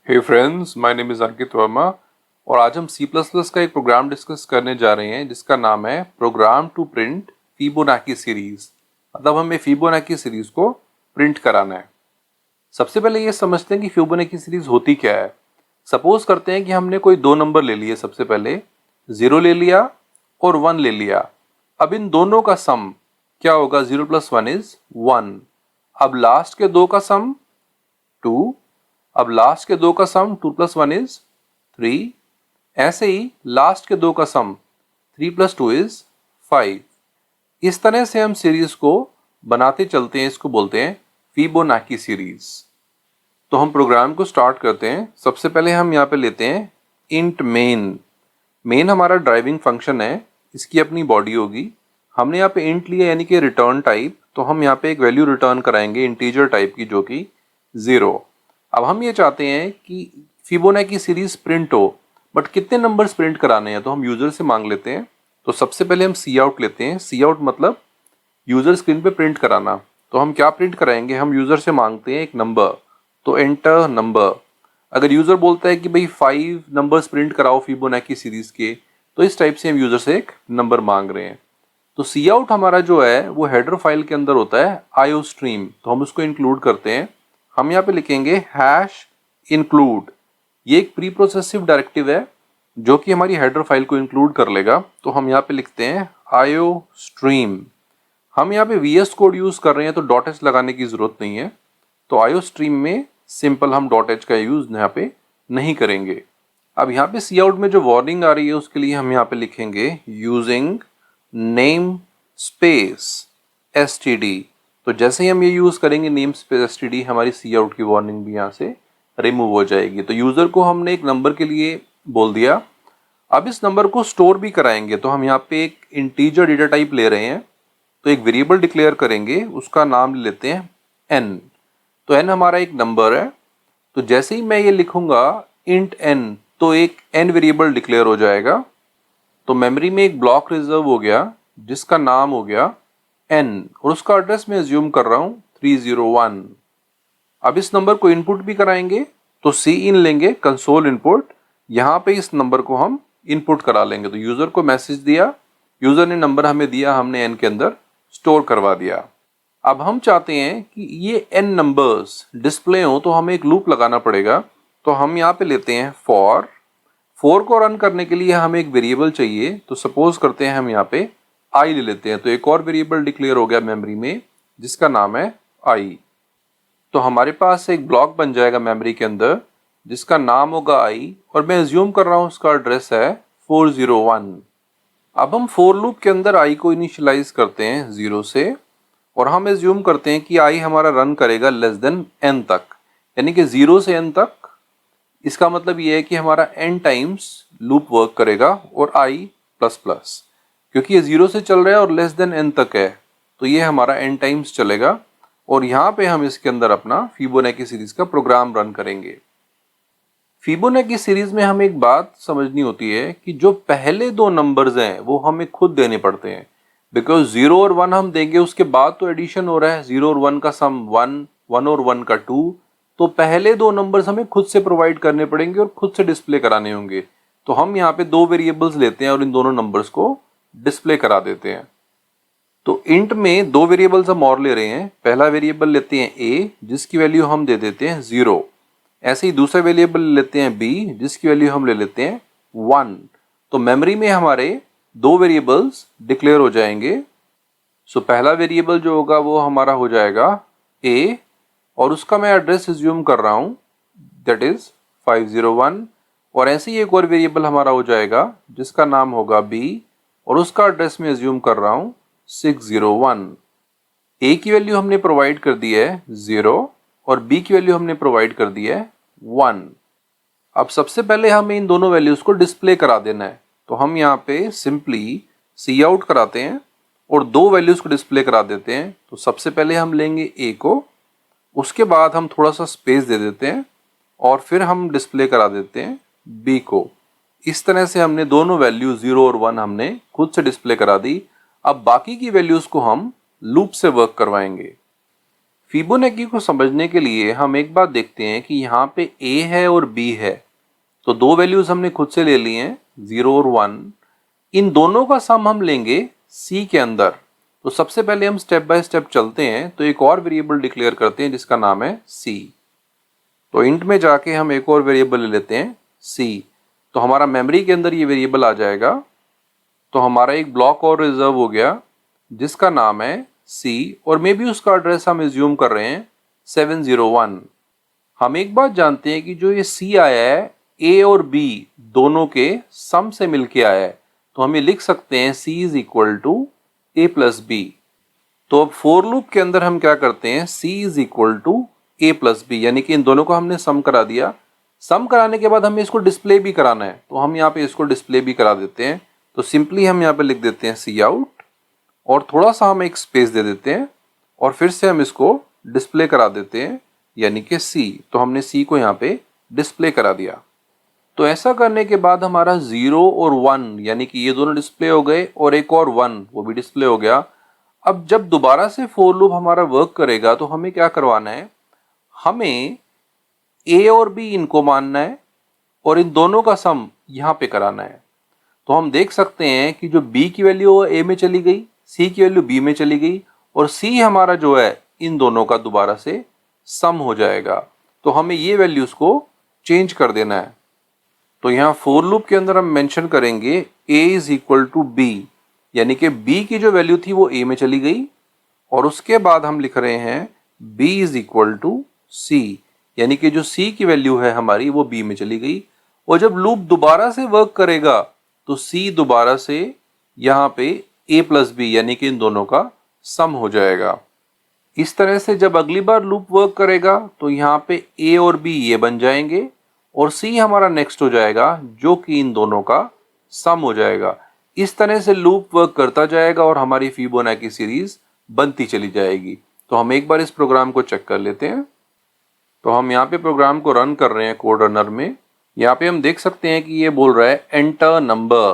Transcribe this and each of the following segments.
Hey friends, my name is Ankit Verma और आज हम C++ का एक प्रोग्राम डिस्कस करने जा रहे हैं जिसका नाम है program to print Fibonacci series. मतलब हमें फिबोनाची सीरीज को प्रिंट कराना है। सबसे पहले ये समझते हैं कि फिबोनाची सीरीज होती क्या है। सपोज करते हैं कि हमने कोई दो नंबर ले लिए, सबसे पहले 0 ले लिया और 1 ले लिया। अब इन दोनों का सम क्या होगा? 0 + 1 इज 1। अब लास्ट के दो का सम 2। अब लास्ट के दो का सम 2 + 1 इज 3। ऐसे ही लास्ट के दो का सम 3 + 2 इज 5। इस तरह से हम सीरीज को बनाते चलते हैं। इसको बोलते हैं फिबोनाची सीरीज। तो हम प्रोग्राम को स्टार्ट करते हैं। सबसे पहले हम यहाँ पे लेते हैं इंट मेन। मेन हमारा ड्राइविंग फंक्शन है, इसकी अपनी बॉडी होगी। हमने यहाँ पे इंट लिया यानी कि रिटर्न टाइप, तो हम यहाँ पे एक वैल्यू रिटर्न कराएंगे इंटीजर टाइप की, जो कि 0। अब हम ये चाहते हैं कि फिबोनाची सीरीज प्रिंट हो, बट कितने नंबर्स प्रिंट कराने हैं तो हम यूजर से मांग लेते हैं। तो सबसे पहले हम सी आउट लेते हैं। सी आउट मतलब यूजर स्क्रीन पे प्रिंट कराना। तो हम क्या प्रिंट कराएंगे? हम यूजर से मांगते हैं एक नंबर, तो एंटर नंबर। अगर यूजर बोलता है कि भाई 5 नंबर्स प्रिंट कराओ फिबोनाची सीरीज के, तो इस टाइप से हम यूजर से एक नंबर मांग रहे हैं। तो सी आउट हमारा जो है वो हेडर फाइल के अंदर होता है आईओ स्ट्रीम, तो हम उसको इंक्लूड करते हैं। हम यहाँ पे लिखेंगे #include। ये एक प्री प्रोसेसिव डायरेक्टिव है जो कि हमारी हेडर फाइल को इंक्लूड कर लेगा। तो हम यहाँ पे लिखते हैं आईओ स्ट्रीम। हम यहाँ पे VS कोड यूज कर रहे हैं तो .h लगाने की जरूरत नहीं है। तो आईओ स्ट्रीम में सिंपल हम .h का यूज यहाँ पे नहीं करेंगे। अब यहाँ पे सी आउट में जो वार्निंग आ रही है उसके लिए हम यहाँ पे लिखेंगे यूजिंग नेम स्पेस std। तो जैसे ही हम ये यूज करेंगे नेम स्पेस std, हमारी सी आउट की वार्निंग भी यहाँ से रिमूव हो जाएगी। तो यूजर को हमने एक नंबर के लिए बोल दिया। अब इस नंबर को स्टोर भी कराएंगे, तो हम यहाँ पे एक इंटीजर डेटा टाइप ले रहे हैं। तो एक वेरिएबल डिक्लेयर करेंगे, उसका नाम ले लेते हैं n। तो n हमारा एक नंबर है। तो जैसे ही मैं ये लिखूंगा इंट n, तो एक n वेरिएबल डिक्लेयर हो जाएगा। तो मेमोरी में एक ब्लॉक रिजर्व हो गया जिसका नाम हो गया n, और उसका एड्रेस मैं अज्यूम कर रहा हूं 301। अब इस नंबर को इनपुट भी कराएंगे, तो सी इन लेंगे कंसोल इनपुट। यहाँ पे इस नंबर को हम इनपुट करा लेंगे। तो यूजर को मैसेज दिया, यूजर ने नंबर हमें दिया, हमने n के अंदर स्टोर करवा दिया। अब हम चाहते हैं कि ये n नंबर्स डिस्प्ले हो, तो हमें एक लूप लगाना पड़ेगा। तो हम यहाँ पे लेते हैं फॉर को रन करने के लिए हमें एक वेरिएबल चाहिए। तो सपोज करते हैं हम यहाँ पे i ले लेते हैं। तो एक और वेरिएबल डिक्लेयर हो गया मेमोरी में जिसका नाम है i। तो हमारे पास एक ब्लॉक बन जाएगा मेमोरी के अंदर जिसका नाम होगा i, और मैं अज्यूम कर रहा हूँ उसका एड्रेस है 401। अब हम फॉर लूप के अंदर i को इनिशियलाइज करते हैं 0 से, और हम अज्यूम करते हैं कि i हमारा रन करेगा लेस देन n तक, यानी कि 0 से n तक। इसका मतलब ये है कि हमारा n टाइम्स लूप वर्क करेगा और i++, क्योंकि ये 0 से चल रहा है और लेस देन n तक है, तो ये हमारा n टाइम्स चलेगा। और यहाँ पे हम इसके अंदर अपना फिबोनाची सीरीज का प्रोग्राम रन करेंगे। फिबोनाची सीरीज में हमें एक बात समझनी होती है कि जो पहले दो नंबर्स हैं वो हमें खुद देने पड़ते हैं। बिकॉज 0 और 1 हम देंगे, उसके बाद तो एडिशन हो रहा है। 0 और 1 का सम 1, 1 और 1 का 2। तो पहले दो नंबर्स हमें खुद से प्रोवाइड करने पड़ेंगे और खुद से डिस्प्ले कराने होंगे। तो हम यहाँ पे दो वेरिएबल्स लेते हैं और इन दोनों नंबर्स को डिस्प्ले करा देते हैं। तो इंट में दो वेरिएबल्स हम और ले रहे हैं। पहला वेरिएबल लेते हैं a, जिसकी वैल्यू हम दे देते हैं 0। ऐसे ही दूसरा वेरिएबल लेते हैं b, जिसकी वैल्यू हम ले लेते हैं 1। तो मेमोरी में हमारे दो वेरिएबल्स डिक्लेयर हो जाएंगे। सो पहला वेरिएबल जो होगा वो हमारा हो जाएगा a, और उसका मैं एड्रेस अज्यूम कर रहा हूं, दैट इज 501। और ऐसे ही एक और वेरिएबल हमारा हो जाएगा जिसका नाम होगा b, और उसका एड्रेस मैं अज्यूम कर रहा हूं 601। a की वैल्यू हमने प्रोवाइड कर दी है 0, और b की वैल्यू हमने प्रोवाइड कर दी है 1। अब सबसे पहले हमें इन दोनों वैल्यूज को डिस्प्ले करा देना है। तो हम यहाँ पे सिंपली सी आउट कराते हैं और दो वैल्यूज को डिस्प्ले करा देते हैं। तो सबसे पहले हम लेंगे a को, उसके बाद हम थोड़ा सा स्पेस दे देते हैं, और फिर हम डिस्प्ले करा देते हैं b को। इस तरह से हमने दोनों वैल्यू 0 और 1 हमने खुद से डिस्प्ले करा दी। अब बाकी की वैल्यूज को हम लूप से वर्क करवाएंगे। फिबोनाची को समझने के लिए हम एक बात देखते हैं कि यहाँ पे a है और b है, तो दो वैल्यूज हमने खुद से ले ली हैं 0 और 1। इन दोनों का सम हम लेंगे c के अंदर। तो सबसे पहले हम स्टेप बाय स्टेप चलते हैं, तो एक और वेरिएबल डिक्लेयर करते हैं जिसका नाम है c। तो इंट में जाके हम एक और वेरिएबल ले लेते हैं c, तो हमारा मेमोरी के अंदर ये वेरिएबल आ जाएगा। तो हमारा एक ब्लॉक और रिजर्व हो गया जिसका नाम है C, और मे भी उसका एड्रेस हम एज्यूम कर रहे हैं 701। हम एक बात जानते हैं कि जो ये C आया है A और B दोनों के सम से मिलके आया है, तो हम ये लिख सकते हैं C is equal to A plus B। तो अब फोर लूप के अंदर हम क्या करते हैं, C is equal to A plus B, यानी कि इन दोनों को हमने सम करा दिया। सम कराने के बाद हमें इसको डिस्प्ले भी कराना है, तो हम यहाँ पे इसको डिस्प्ले भी करा देते हैं। तो सिंपली हम यहाँ पे लिख देते हैं C आउट, और थोड़ा सा हम एक स्पेस दे देते हैं, और फिर से हम इसको डिस्प्ले करा देते हैं, यानी कि C। तो हमने C को यहाँ पे डिस्प्ले करा दिया। तो ऐसा करने के बाद हमारा 0 और 1 यानी कि ये दोनों डिस्प्ले हो गए, और एक और 1 वो भी डिस्प्ले हो गया। अब जब दोबारा से फोर लूप हमारा वर्क करेगा तो हमें क्या करवाना है, हमें A और B इनको मानना है, और इन दोनों का सम यहाँ पे कराना है। तो हम देख सकते हैं कि जो B की वैल्यू A में चली गई, C की वैल्यू B में चली गई, और C हमारा जो है इन दोनों का दोबारा से सम हो जाएगा। तो हमें ये वैल्यूज को चेंज कर देना है। तो यहाँ फोर लूप के अंदर हम मेंशन करेंगे A is equal to B, यानी कि B की जो वैल्यू थी वो A में चली गई, और उसके बाद हम लिख रहे हैं B is equal to C, यानी कि जो C की वैल्यू है हमारी वो B में चली गई। और जब लूप दोबारा से वर्क करेगा तो C दोबारा से यहाँ पे A प्लस B यानी कि इन दोनों का सम हो जाएगा। इस तरह से जब अगली बार लूप वर्क करेगा तो यहाँ पे A और B ये बन जाएंगे, और C हमारा नेक्स्ट हो जाएगा जो कि इन दोनों का सम हो जाएगा। इस तरह से लूप वर्क करता जाएगा और हमारी फिबोनाची सीरीज बनती चली जाएगी। तो हम एक बार इस प्रोग्राम को चेक कर लेते हैं। तो हम यहाँ पे प्रोग्राम को रन कर रहे हैं कोड रनर में। यहाँ पे हम देख सकते हैं कि ये बोल रहा है एंटर नंबर।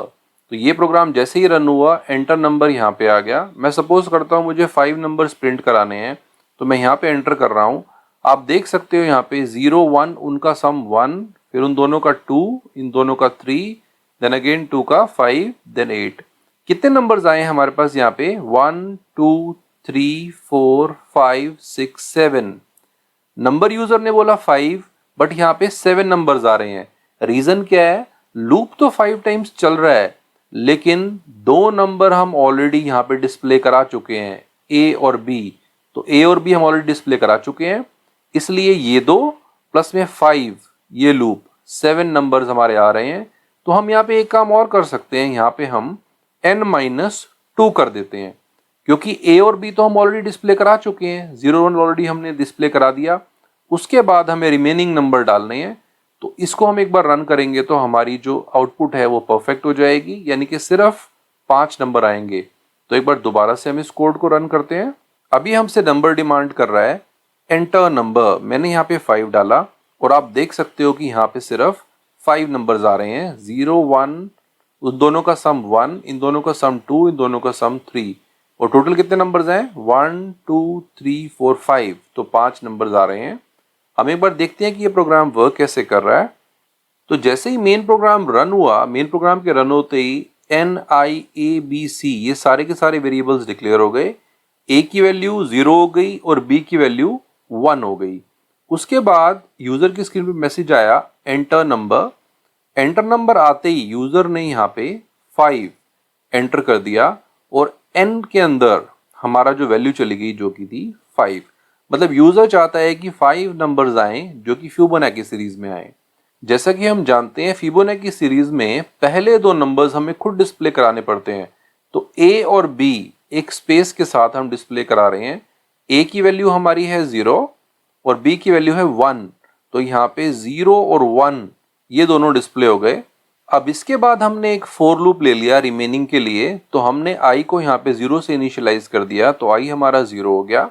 तो ये प्रोग्राम जैसे ही रन हुआ एंटर नंबर यहाँ पे आ गया। मैं सपोज करता हूँ मुझे 5 नंबर्स प्रिंट कराने हैं, तो मैं यहाँ पे एंटर कर रहा हूँ। आप देख सकते हो यहाँ पे 0 1 उनका सम 1, फिर उन दोनों का 2, इन दोनों का 3, देन अगेन 2 का 5, देन 8। कितने नंबर्स आए हैं हमारे पास यहाँ पे 1 2 3 4 5 6 7। नंबर यूजर ने बोला 5, बट यहाँ पे 7 नंबर्स आ रहे हैं। रीजन क्या है, लूप तो 5 टाइम्स चल रहा है, लेकिन दो नंबर हम ऑलरेडी यहाँ पे डिस्प्ले करा चुके हैं, A और B। तो A और B हम ऑलरेडी डिस्प्ले करा चुके हैं, इसलिए ये दो प्लस में 5, ये लूप 7 नंबर्स हमारे आ रहे हैं। तो हम यहाँ पे एक काम और कर सकते हैं, यहाँ पे हम n-2 कर देते हैं, क्योंकि A और B तो हम ऑलरेडी डिस्प्ले करा चुके हैं। 0 1 ऑलरेडी हमने डिस्प्ले करा दिया। उसके बाद हमें रिमेनिंग नंबर डालने हैं। तो इसको हम एक बार रन करेंगे तो हमारी जो आउटपुट है वो परफेक्ट हो जाएगी, यानी कि सिर्फ 5 नंबर आएंगे। तो एक बार दोबारा से हम इस कोड को रन करते हैं। अभी हमसे नंबर डिमांड कर रहा है एंटर नंबर। मैंने यहाँ पे 5 डाला, और आप देख सकते हो कि यहाँ पे सिर्फ 5 नंबर्स आ रहे हैं। 0 1 उन दोनों का सम 1, इन दोनों का सम 2, इन दोनों का सम 3, और टोटल कितने नंबर्स हैं 1 2 3 4 5। तो 5 नंबर्स आ रहे हैं। हम एक बार देखते हैं कि ये प्रोग्राम वर्क कैसे कर रहा है। तो जैसे ही मेन प्रोग्राम रन हुआ, मेन प्रोग्राम के रन होते ही NIABC ये सारे के सारे वेरिएबल्स डिक्लेयर हो गए। A की वैल्यू 0 हो गई और B की वैल्यू 1 हो गई। उसके बाद यूजर की स्क्रीन पे मैसेज आया एंटर नंबर। एंटर नंबर आते ही यूजर ने यहाँ पे 5 एंटर कर दिया, और N के अंदर हमारा जो वैल्यू चली गई जो कि थी 5। मतलब यूजर चाहता है कि 5 नंबर्स आए जो कि फिबोनाची सीरीज में आए। जैसा कि हम जानते हैं फिबोनाची सीरीज में पहले दो नंबर्स हमें खुद डिस्प्ले कराने पड़ते हैं। तो A और B एक स्पेस के साथ हम डिस्प्ले करा रहे हैं। A की वैल्यू हमारी है 0 और B की वैल्यू है 1। तो यहाँ पे 0 और 1 ये दोनों डिस्प्ले हो गए। अब इसके बाद हमने एक फोर लूप ले लिया रिमेनिंग के लिए। तो हमने I को यहाँ पे 0 से इनिशियलाइज कर दिया, तो I हमारा 0 हो गया।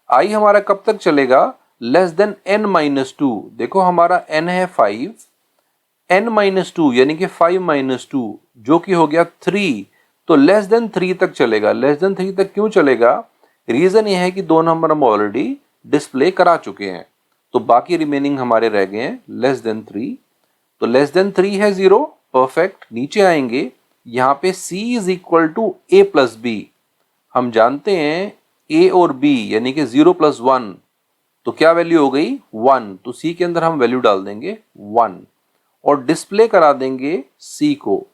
I हमारा कब तक चलेगा, लेस देन n-2। देखो हमारा n है 5, n-2 यानी कि 5-2 जो कि हो गया 3। तो लेस देन 3 तक चलेगा। लेस देन 3 तक क्यों चलेगा, रीजन ये है कि दो नंबर हम ऑलरेडी डिस्प्ले करा चुके हैं। तो बाकी रिमेनिंग हमारे रह गए हैं लेस देन 3। तो लेस देन 3 है 0, परफेक्ट। नीचे आएंगे, यहाँ पे c is equal to a plus B. हम जानते हैं a और b यानी कि 0 प्लस 1, तो क्या वैल्यू हो गई 1। तो c के अंदर हम वैल्यू डाल देंगे 1 और डिस्प्ले करा देंगे c को।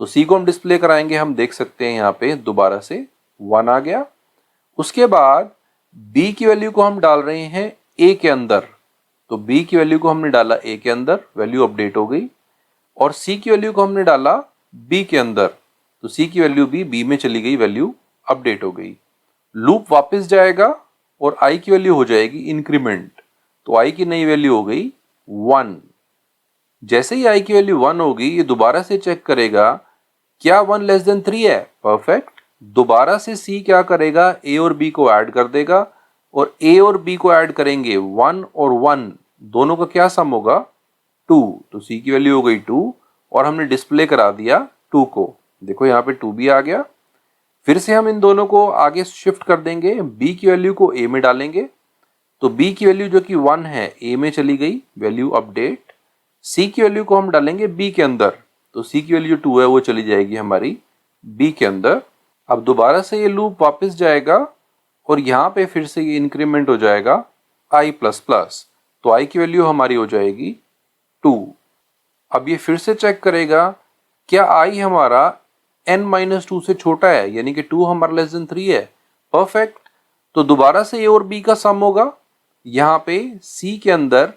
तो c को हम डिस्प्ले कराएंगे, हम देख सकते हैं यहाँ पे दोबारा से 1 आ गया। उसके बाद b की वैल्यू को हम डाल रहे हैं a के अंदर। तो b की वैल्यू को हमने डाला a के अंदर, वैल्यू अपडेट हो गई। और c की वैल्यू को हमने डाला b के अंदर, तो c की वैल्यू भी b में चली गई, वैल्यू अपडेट हो गई। लूप वापस जाएगा और i की वैल्यू हो जाएगी इंक्रीमेंट। तो i की नई वैल्यू हो गई 1। जैसे ही i की वैल्यू 1 होगी, ये दोबारा से चेक करेगा क्या 1 लेस देन 3 है, परफेक्ट। दोबारा से c क्या करेगा, a और b को ऐड कर देगा और a और b को ऐड करेंगे 1 और 1, दोनों का क्या सम होगा 2। तो c की वैल्यू हो गई 2 और हमने डिस्प्ले करा दिया 2 को। देखो यहाँ पे 2 भी आ गया। फिर से हम इन दोनों को आगे शिफ्ट कर देंगे, b की वैल्यू को a में डालेंगे। तो b की वैल्यू जो कि 1 है a में चली गई, वैल्यू अपडेट। c की वैल्यू को हम डालेंगे b के अंदर, तो c की वैल्यू 2 है वो चली जाएगी हमारी b के अंदर। अब दोबारा से ये लूप वापस जाएगा और यहाँ पे फिर से ये इंक्रीमेंट हो जाएगा i प्लस प्लस। तो i की वैल्यू हमारी हो जाएगी 2। अब ये फिर से चेक करेगा क्या i हमारा n-2 से छोटा है, यानी कि 2 हमारा लेस देन 3 है, परफेक्ट। तो दोबारा से a और b का सम होगा। यहाँ पे c के अंदर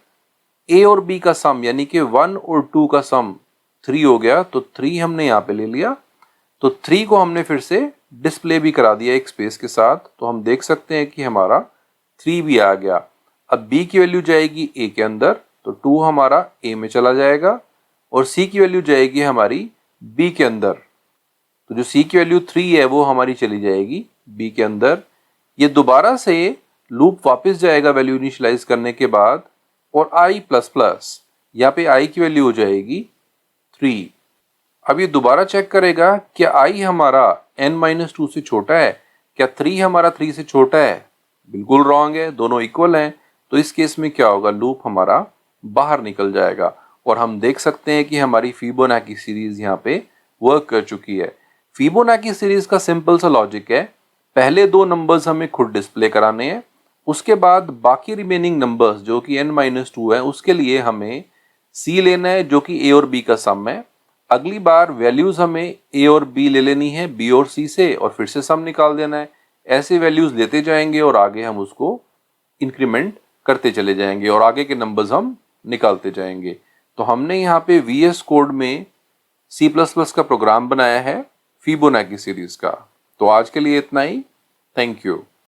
a और b का सम यानी कि 1 और 2 का सम 3 हो गया, तो 3 हमने यहाँ पे ले लिया। तो 3 को हमने फिर से डिस्प्ले भी करा दिया एक स्पेस के साथ, तो हम देख सकते हैं कि हमारा 3 भी आ गया। अब b की वैल्यू जाएगी a के अंदर, तो 2 हमारा a में चला जाएगा और c की वैल्यू जाएगी हमारी b के अंदर। तो जो c की वैल्यू 3 है वो हमारी चली जाएगी b के अंदर। ये दोबारा से लूप वापस जाएगा वैल्यू इनिशियलाइज करने के बाद और i प्लस प्लस, यहाँ पे i की वैल्यू हो जाएगी 3। अब ये दोबारा चेक करेगा क्या i हमारा n-2 से छोटा है, क्या 3 हमारा 3 से छोटा है। बिल्कुल रॉन्ग है, दोनों इक्वल हैं। तो इस केस में क्या होगा, लूप हमारा बाहर निकल जाएगा और हम देख सकते हैं कि हमारी फिबोनाची सीरीज यहाँ पे वर्क कर चुकी है। फिबोनाची सीरीज का सिंपल सा लॉजिक है, पहले 2 नंबर्स हमें खुद डिस्प्ले कराने हैं, उसके बाद बाकी रिमेनिंग नंबर्स जो कि n-2 है उसके लिए हमें c लेना है जो कि a और b का सम है। अगली बार वैल्यूज हमें a और b ले लेनी है b और c से और फिर से सम निकाल देना है। ऐसे वैल्यूज लेते जाएंगे और आगे हम उसको इंक्रीमेंट करते चले जाएंगे और आगे के नंबर्स हम निकालते जाएंगे। तो हमने यहाँ पे VS कोड में C++ का प्रोग्राम बनाया है फिबोनाची सीरीज का। तो आज के लिए इतना ही। Thank you.